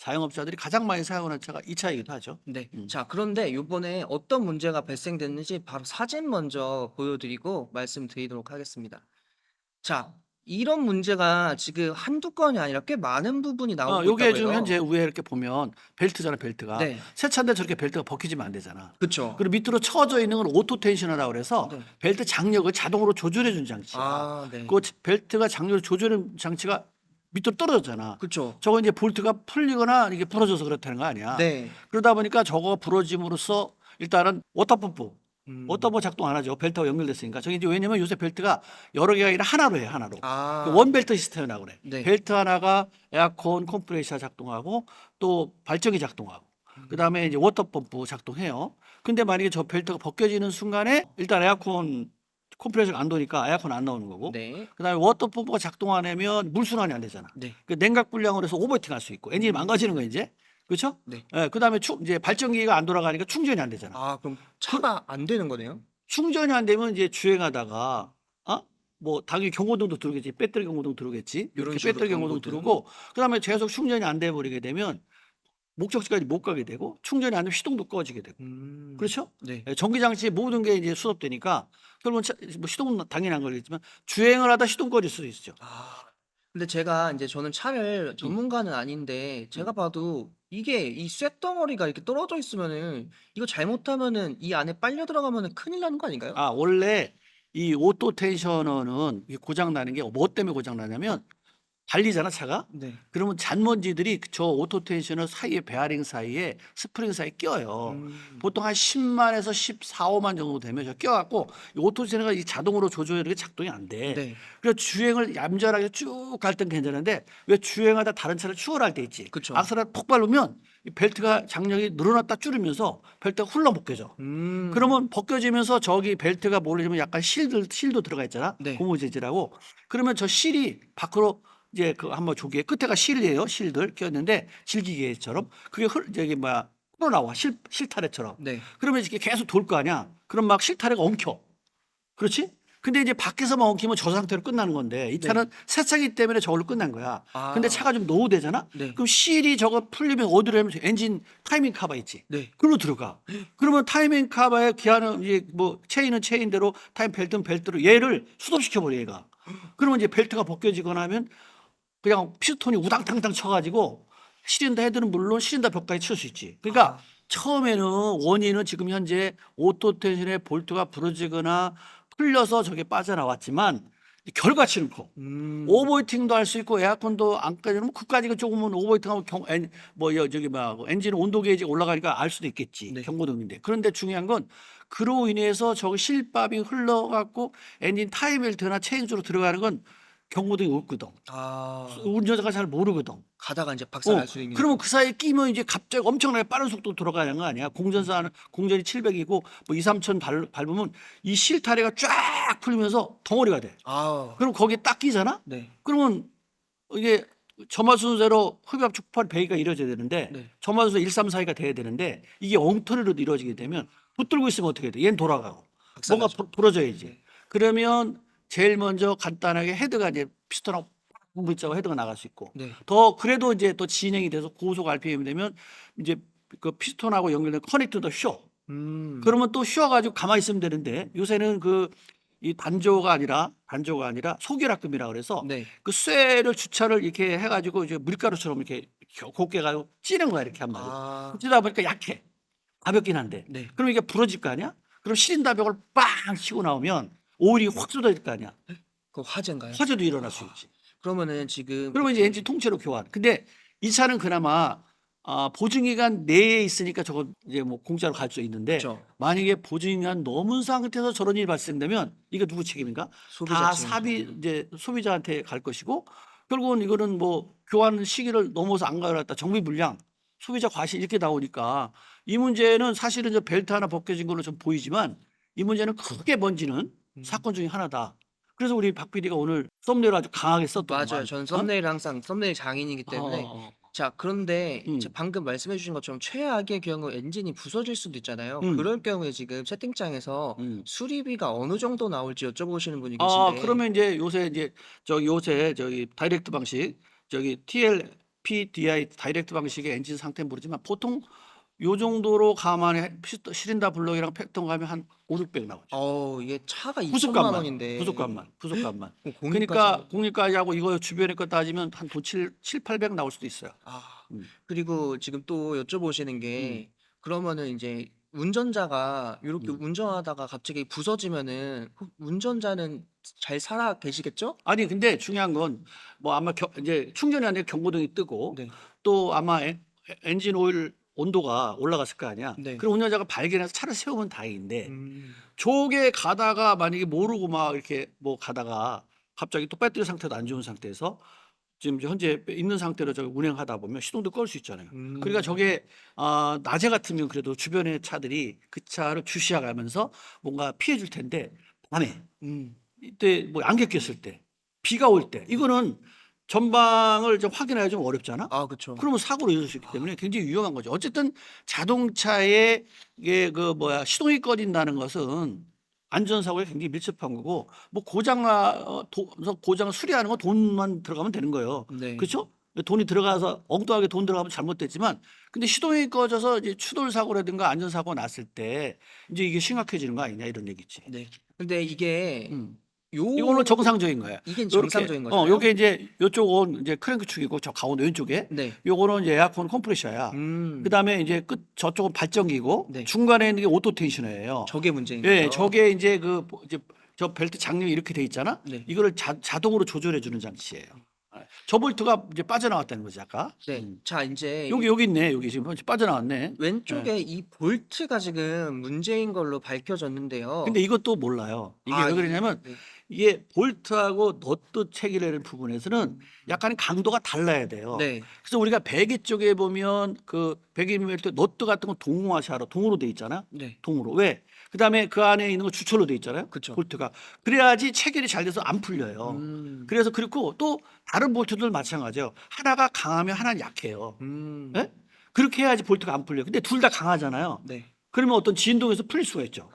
자영업자들이 가장 많이 사용하는 차가 이 차이기도 하죠. 네. 음. 자, 그런데 요번에 어떤 문제가 발생됐는지 바로 사진 먼저 보여드리고 말씀드리도록 하겠습니다. 자, 이런 문제가 지금 한두 건이 아니라 꽤 많은 부분이 나오고 요게 있다고 지금 현재 해요. 위에 이렇게 보면 벨트잖아, 벨트가. 네. 새 차인데 저렇게 벨트가 벗기지면 안 되잖아. 그쵸. 그리고 밑으로 쳐져 있는 건 오토 텐셔너라고 그래서 네. 벨트 장력을 자동으로 조절해 준 장치야. 아, 네. 그 벨트가 장력을 조절해 준 장치가 밑으로 떨어졌잖아. 그쵸. 저거 이제 볼트가 풀리거나 이게 부러져서 그렇다는 거 아니야. 네. 그러다 보니까 저거 부러짐으로써 일단은 워터펌프 음. 워터펌프 작동 안 하죠. 벨트하고 연결됐으니까. 저게 이제 왜냐면 요새 벨트가 여러 개가 아니라 하나로 해, 하나로. 아. 원벨트 시스템이라고 그래. 네. 벨트 하나가 에어컨 컴프레셔 작동하고 또 발전기 작동하고 그다음에 이제 워터펌프 작동해요. 근데 만약에 저 벨트가 벗겨지는 순간에 일단 에어컨 컴프레셔가 안 도니까 에어컨 안 나오는 거고 네. 그다음에 워터펌프가 작동 안 하면 물 순환이 안 되잖아. 네. 그 냉각 불량으로 해서 오버히팅 할 수 있고 엔진이 망가지는 거야 이제. 그렇죠? 네. 예, 그다음에 이제 발전기가 안 돌아가니까 충전이 안 되잖아. 아, 그럼 차가 안 되는 거네요? 충전이 안 되면 이제 주행하다가 뭐 당연히 경고등도 들어오겠지. 배터리 경고등 들어오겠지. 이런 이렇게 식으로 배터리 경고등 경고등. 들어오고 그다음에 계속 충전이 안 돼 버리게 되면 목적지까지 못 가게 되고 충전이 안 되면 시동도 꺼지게 되고. 그렇죠? 네. 예, 전기 장치 모든 게 이제 수업되니까 결국은 뭐 시동은 당연히 안 걸리겠지만 주행을 하다 시동 꺼질 수도 있죠. 아. 근데 제가 인제 저는 차를 음. 전문가는 아닌데 제가 봐도 이게 이 쇳덩어리가 이렇게 떨어져 있으면은 이거 잘못하면은 이 안에 빨려 들어가면은 큰일 나는 거 아닌가요? 원래 이 오토 텐셔너는 이게 고장 나는 게 뭐 때문에 고장 나냐면 달리잖아 차가. 네. 그러면 잔먼지들이 저 오토 텐셔너 사이에 베어링 사이에 스프링 사이에 껴요. 보통 한 10만에서 14~15만 정도 되면 저 껴갖고 이 오토 텐셔너가 이 자동으로 조절하는 게 작동이 안 돼. 네. 그래서 주행을 얌전하게 쭉 갈 땐 괜찮은데 왜 주행하다 다른 차를 추월할 때 있지. 그쵸. 악셀을 폭 밟으면 이 벨트가 장력이 늘어났다 줄이면서 벨트가 훌러 벗겨져. 그러면 벗겨지면서 저기 벨트가 모르지만 약간 실도 들어가 있잖아. 네. 고무 재질하고. 그러면 저 실이 밖으로 이제 그 한번 조기에 끝에가 실이에요. 실들 껴있는데 질기계처럼 그게 흘러나와 실타래처럼. 네. 그러면 이렇게 계속 돌 거 아니야. 그럼 막 실타래가 엉켜. 그렇지? 근데 이제 밖에서만 엉키면 저 상태로 끝나는 건데 이 차는 새 차기 때문에 저걸로 끝난 거야. 아. 근데 차가 좀 노후되잖아. 네. 그럼 실이 저거 풀리면 어디로 하면 엔진 타이밍 카바 있지. 네. 그걸로 들어가. 그러면 타이밍 카바의 기아는 이제 뭐 체인은 체인대로 타임 벨트는 벨트로 얘를 수동시켜 버려 얘가. 그러면 이제 벨트가 벗겨지거나 하면 그냥 피스톤이 우당탕탕 쳐가지고 시린다 헤드는 물론 시린다 벽까지 칠 수 있지. 그러니까 처음에는 원인은 지금 현재 오토 텐션의 볼트가 부러지거나 풀려서 저게 빠져나왔지만 결과치는 커. 오버히팅도 할 수 있고 에어컨도 안 까지면 그까지 조금은 오버히팅하고 엔진 온도 게이지가 올라가니까 알 수도 있겠지. 네. 경고등인데. 그런데 중요한 건 그로 인해서 저거 실밥이 흘러갖고 엔진 타이벨트나 체인으로 들어가는 건 경고등이 없거든. 아. 운전자가 잘 모르거든. 가다가 인제 박살날 수 있는. 그러면 그 사이에 끼면 이제 갑자기 엄청나게 빠른 속도로 돌아가는 거 아니야. 공전이 700이고 뭐 2~3천 밟으면 이 실타래가 쫙 풀리면서 덩어리가 돼. 아. 그럼 거기에 딱 끼잖아. 네. 그러면 이게 점화순서대로 흡입압축 폭발 배기가 이루어져야 되는데 네. 점화순서 1, 3, 4위가 돼야 되는데 이게 엉터리로 이루어지게 되면 붙들고 있으면 어떻게 돼? 얘는 돌아가고 뭔가 박살나죠. 부러져야지. 네. 그러면 제일 먼저 간단하게 헤드가 이제 피스톤하고 붙자고 헤드가 나갈 수 있고 네. 더 그래도 이제 또 진행이 돼서 고속 RPM이 되면 이제 그 피스톤하고 연결된 커넥터도 쉬어. 그러면 또 쉬어가지고 가만히 있으면 되는데 요새는 이 단조가 아니라 소결합금이라 그래서 네. 그 쇠를 주차를 이렇게 해가지고 이제 밀가루처럼 이렇게 곱게 가지고 찌는 거야 이렇게 한 마디로. 아. 찌다 보니까 약해. 가볍긴 한데. 네. 그럼 이게 부러질 거 아니야? 그럼 시린다벽을 빵 치고 나오면 오일이 확 쏟아질 거 아니야? 그거 화재인가요? 화재도 일어날 수 있지. 그러면은 지금 그러면 이제 엔진 통째로 교환. 근데 이 차는 그나마 보증기간 내에 있으니까 저거 이제 뭐 공짜로 갈 수 있는데 그쵸. 만약에 보증기간 넘은 상태에서 저런 일이 발생되면 이거 누구 책임인가? 소비자 다 책임이죠. 이제 소비자한테 갈 것이고 결국은 이거는 뭐 교환 시기를 넘어서 안 가열했다 정비 불량 소비자 과실 이렇게 나오니까 이 문제는 사실은 저 벨트 하나 벗겨진 걸로 좀 보이지만 이 문제는 크게 번지는 사건 중에 하나다. 그래서 우리 박 PD가 오늘 썸네일 아주 강하게 썼더만. 맞아요. 저는 썸네일 항상 썸네일 장인이기 때문에. 자, 그런데 방금 말씀해 주신 것처럼 최악의 경우 엔진이 부서질 수도 있잖아요. 그럴 경우에 지금 채팅창에서 수리비가 어느 정도 나올지 여쭤보시는 분이 계신데. 그러면 이제 요새 저기 다이렉트 방식 저기 TL PDI 다이렉트 방식의 엔진 상태는 모르지만 보통 요 정도로 감안해 시린다 블럭이랑 팩동 가면 한 5,600 나오죠. 이게 차가 2천만 부속값만, 원인데 부속값만. 공기까지. 그러니까 공리까지 하고 이거 주변에 거 따지면 한 돈 800 나올 수도 있어요. 음. 그리고 지금 또 여쭤보시는 게 그러면은 이제 운전자가 이렇게 음. 운전하다가 갑자기 부서지면은 운전자는 잘 살아 계시겠죠? 아니 근데 중요한 건 뭐 아마 이제 충전이 안 되면 경고등이 뜨고 네. 또 아마 엔진 오일 온도가 올라갔을 거 아니야. 네. 그럼 운전자가 발견해서 차를 세우면 다행인데 음. 저게 가다가 만약에 모르고 막 이렇게 뭐 가다가 갑자기 또 배터리 상태도 안 좋은 상태에서 지금 현재 있는 상태로 저 운행하다 보면 시동도 꺼올 수 있잖아요. 그러니까 저게 낮에 같으면 그래도 주변의 차들이 그 차를 주시해가면서 뭔가 피해 줄 텐데 밤에 음. 이때 뭐 안개 꼈을 때 비가 올 때 이거는 전방을 좀 확인하기가 좀 어렵잖아. 그쵸. 그러면 사고로 이어질 수 있기 때문에 굉장히 위험한 거죠. 어쨌든 자동차에 이게 그 뭐야 시동이 꺼진다는 것은 안전사고에 굉장히 밀접한 거고 뭐 고장 수리하는 거 돈만 들어가면 되는 거예요. 네. 그렇죠? 돈이 들어가서 엉뚱하게 돈 들어가면 잘못됐지만 근데 시동이 꺼져서 이제 추돌 사고라든가 안전사고 났을 때 이제 이게 심각해지는 거 아니냐 이런 얘기지. 네. 근데 이게 음. 요 이거는 정상적인 거야. 이게 요렇게 정상적인 거잖아요. 요게 이제 요쪽은 이제 크랭크 축이고 저 가운데 왼쪽에 네. 요거는 이제 에어컨 컴프레셔야. 그다음에 이제 끝 저쪽은 발전기고 네. 중간에 있는 게 오토 텐셔너예요. 저게 문제인 예, 거죠. 저게 이제 이제 저 벨트 장력이 이렇게 돼 있잖아. 네. 이거를 자동으로 조절해 주는 장치예요. 저 볼트가 이제 빠져나왔다는 거지 아까. 네. 자, 이제 여기 있네. 여기 지금 빠져나왔네. 왼쪽에 이 볼트가 지금 문제인 걸로 밝혀졌는데요. 근데 이것도 몰라요. 이게 왜 그러냐면 네. 이게 볼트하고 너트 체결하는 부분에서는 약간 강도가 달라야 돼요. 네. 그래서 우리가 배기 쪽에 보면 그 배기밀 너트 같은 건 동화샤로 동으로 돼 있잖아. 네. 동으로. 왜? 그다음에 그 안에 있는 거 주철로 돼 있잖아요. 그쵸. 볼트가. 그래야지 체결이 잘 돼서 안 풀려요. 그래서 그리고 또 다른 볼트들 마찬가지예요. 하나가 강하면 하나는 약해요. 예? 그렇게 해야지 볼트가 안 풀려요. 근데 둘 다 강하잖아요. 네. 그러면 어떤 진동에서 풀릴 수가 있죠.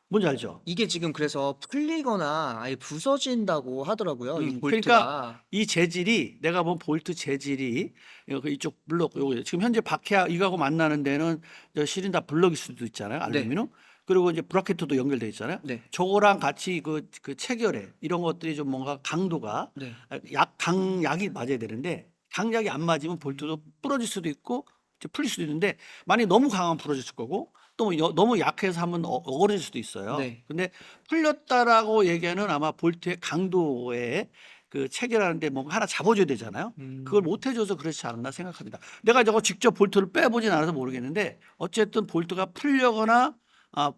뭔지 알죠? 이게 지금 그래서 풀리거나 아예 부서진다고 하더라고요. 이 볼트가. 그러니까 이 재질이 내가 본 볼트 재질이 이쪽 블럭 요거 지금 현재 박해와 이거하고 만나는 데는 저 시린다 블럭일 수도 있잖아요. 알루미늄. 그리고 이제 브라켓도 연결돼 있잖아요. 네. 저거랑 같이 그 체결에 이런 것들이 좀 뭔가 강도가 네. 강약이 맞아야 되는데 강약이 안 맞으면 볼트도 부러질 수도 있고 이제 풀릴 수도 있는데 만약 너무 강하면 부러질 거고 또 너무 약해서 하면 어그러질 수도 있어요. 네. 근데 풀렸다라고 얘기하는 아마 볼트의 강도에 그 체결하는데 뭔가 하나 잡아줘야 되잖아요. 그걸 못 해줘서 그렇지 않았나 생각합니다. 내가 저거 직접 볼트를 빼보진 않아서 모르겠는데 어쨌든 볼트가 풀려거나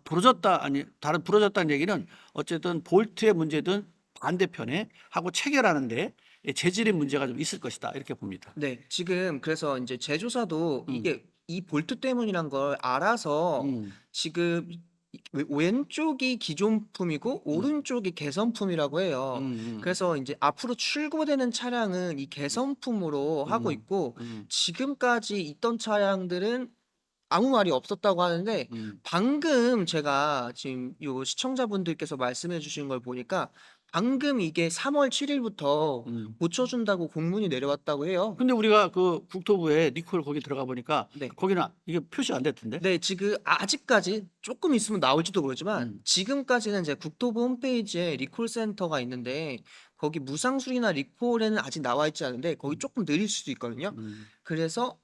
부러졌다 아니 다른 부러졌다는 얘기는 어쨌든 볼트의 문제든 반대편에 하고 체결하는데 재질의 문제가 좀 있을 것이다 이렇게 봅니다. 네. 지금 그래서 이제 제조사도 이게 이 볼트 때문이란 걸 알아서 지금 왼쪽이 기존품이고 오른쪽이 개선품이라고 해요. 그래서 이제 앞으로 출고되는 차량은 이 개선품으로 하고 있고 지금까지 있던 차량들은 아무 말이 없었다고 하는데 방금 제가 지금 요 시청자분들께서 말씀해 주신 걸 보니까 방금 이게 3월 7일부터 고쳐준다고 공문이 내려왔다고 해요. 근데 우리가 그 국토부에 니콜 거기 들어가 보니까 네. 거기는 이게 표시가 안 됐던데. 네, 지금 아직까지 조금 있으면 나올지도 모르지만 지금까지는 이제 국토부 홈페이지에 리콜 센터가 있는데 거기 무상수리나 리콜에는 아직 나와 있지 않은데 거기 조금 느릴 수도 있거든요. 그래서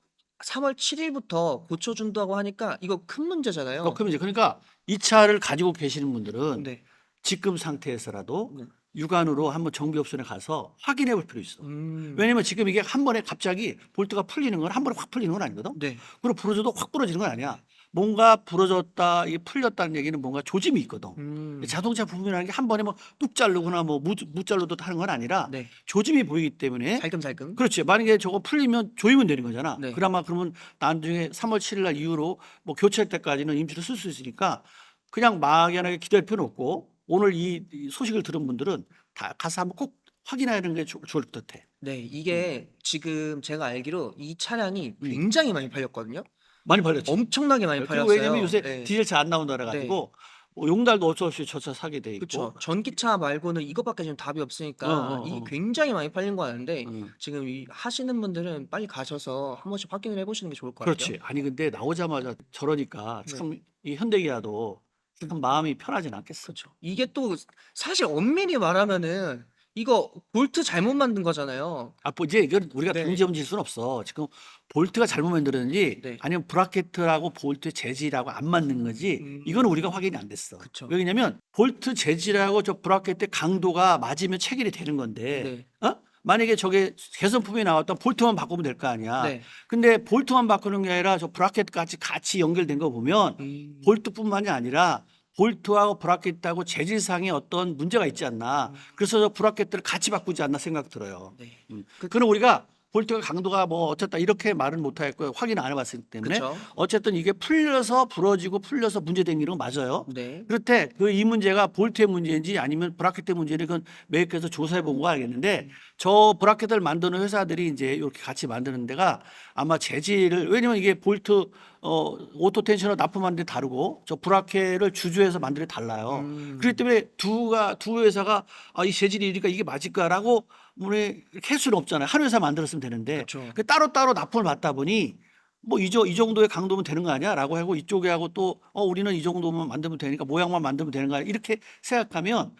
3월 7일부터 고쳐준다고 하니까 이거 큰 문제잖아요. 그럼 이제 그러니까 이 차를 가지고 계시는 분들은 네. 지금 상태에서라도 육안으로 한번 정비업소에 가서 확인해 볼 필요 있어. 음. 왜냐면 지금 이게 한 번에 갑자기 볼트가 풀리는 건 한 번에 확 풀리는 건 아니거든. 네. 그리고 부러져도 확 부러지는 건 아니야. 뭔가 부러졌다, 이게 풀렸다는 얘기는 뭔가 조짐이 있거든. 자동차 부품이라는 게 한 번에 뭐 뚝 자르거나 뭐 무잘로도 하는 건 아니라 네. 조짐이 보이기 때문에 살금살금. 그렇지. 만약에 저거 풀리면 조이면 되는 거잖아. 네. 그나마 그러면 나중에 3월 7일 날 이후로 뭐 교체할 때까지는 임시로 쓸 수 있으니까 그냥 막연하게 기다릴 필요는 없고 오늘 이 소식을 들은 분들은 다 가서 한번 꼭 확인하는 게 좋을 듯해. 네, 이게 지금 제가 알기로 이 차량이 굉장히 많이 팔렸거든요. 많이 팔렸지. 엄청나게 많이 그리고 팔렸어요. 왜냐면 요새 네. 디젤차 안 나온다 그래가지고 용달도 어쩔 수 없이 저 차 사게 돼 그쵸. 있고. 전기차 말고는 이것밖에 지금 답이 없으니까 이게 어어어. 굉장히 많이 팔린 거 아는데 음. 지금 이 하시는 분들은 빨리 가셔서 한 번씩 확인을 해 보시는 게 좋을 것 같아요. 그렇지. 아니 근데 나오자마자 저러니까 네. 참 이 현대기아도 참 마음이 편하진 않겠어. 그쵸. 이게 또 사실 엄밀히 말하면은 이거 볼트 잘못 만든 거잖아요. 뭐 이제 이건 우리가 네. 동지엄질 수는 없어. 지금 볼트가 잘못 만들었는지 네. 아니면 브라켓하고 볼트 재질하고 안 맞는 거지. 이거는 우리가 확인이 안 됐어. 그쵸. 왜냐면 볼트 재질하고 저 브라켓의 강도가 맞으면 체결이 되는 건데, 네. 만약에 저게 개선품이 나왔던 볼트만 바꾸면 될 거 아니야. 네. 근데 볼트만 바꾸는 게 아니라 저 브라켓까지 같이 연결된 거 보면 볼트뿐만이 아니라 볼트하고 브라켓하고 재질상의 어떤 문제가 있지 않나. 그래서 저 브라켓들을 같이 바꾸지 않나 생각 들어요. 네. 그럼 우리가 볼트가 강도가 뭐 어쨌다 이렇게 말은 못하겠고요. 확인 안 해봤기 때문에 그쵸. 어쨌든 이게 풀려서 부러지고 풀려서 문제된 건 맞아요. 네. 그렇대 그 이 문제가 볼트의 문제인지 아니면 브라켓의 문제인지 그건 메이커에서 조사해 본 거 알겠는데 저 브라켓을 만드는 회사들이 이제 이렇게 같이 만드는 데가 아마 재질을 왜냐면 이게 볼트 오토 텐셔너 납품하는 데 다르고 저 브라켓을 주조해서 만드는 데 달라요. 그렇기 때문에 두 회사가 이 재질이니까 이게 맞을까라고 우리 이렇게 할 수는 없잖아요. 한 회사 만들었으면 되는데 그쵸. 그 따로따로 납품을 받다 보니 뭐 이 정도의 강도면 되는 거 아니야라고 하고 이쪽에 하고 또 우리는 이 정도만 만들면 되니까 모양만 만들면 되는 거 아니야 이렇게 생각하면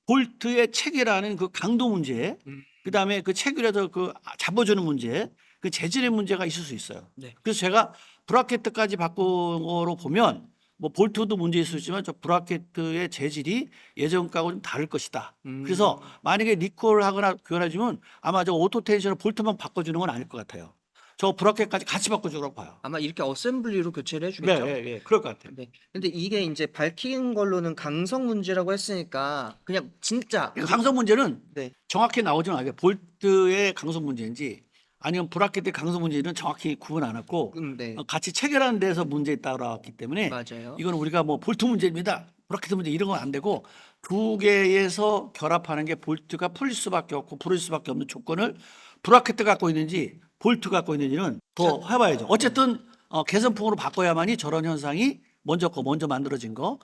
볼트의 체계라는 그 강도 문제 그다음에 그 체결에서 그 잡아주는 문제 그 재질의 문제가 있을 수 있어요. 네. 그래서 제가 브라켓까지 바꾼 거로 보면 뭐 볼트도 문제 있을 수 있지만 저 브라켓의 재질이 예전 거하고 좀 다를 것이다. 그래서 만약에 리콜하거나 교환해주면 아마 저 오토 텐션을 볼트만 바꿔주는 건 아닐 것 같아요. 저 브라켓까지 같이 바꿔주라고 봐요. 아마 이렇게 어셈블리로 교체를 해 네, 주겠죠. 네, 그럴 것 같아요. 네. 근데 이게 인제 밝힌 걸로는 강성 문제라고 했으니까 그냥 진짜 강성 문제는 네. 정확히 나오지는 않아요. 볼트의 강성 문제인지 아니면 브라켓의 강성 문제는 정확히 구분 안 했고 네. 같이 체결하는 데서 문제 있다고 나왔기 때문에 맞아요. 이건 우리가 뭐 볼트 문제입니다. 브라켓 문제 이런 건 안 되고 두 개에서 결합하는 게 볼트가 풀릴 수밖에 없고 부러질 수밖에 없는 조건을 브라켓 갖고 있는지 볼트 갖고 있는지는 더 해봐야죠. 어쨌든 개선품으로 바꿔야만이 저런 현상이 먼저 만들어진 거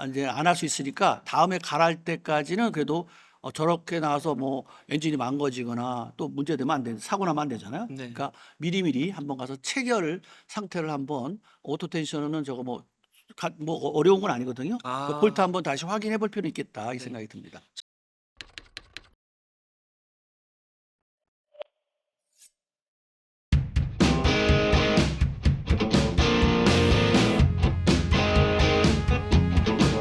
이제 안 할 수 있으니까 다음에 갈할 때까지는 그래도 저렇게 나와서 뭐 엔진이 망가지거나 또 문제되면 안 돼, 사고 나면 안 되잖아요. 네. 그러니까 미리미리 한번 가서 체결 상태를 한번 오토 텐션은 저거 뭐 어려운 건 아니거든요. 그 볼트 한번 다시 확인해 볼 필요는 있겠다 이 생각이 듭니다.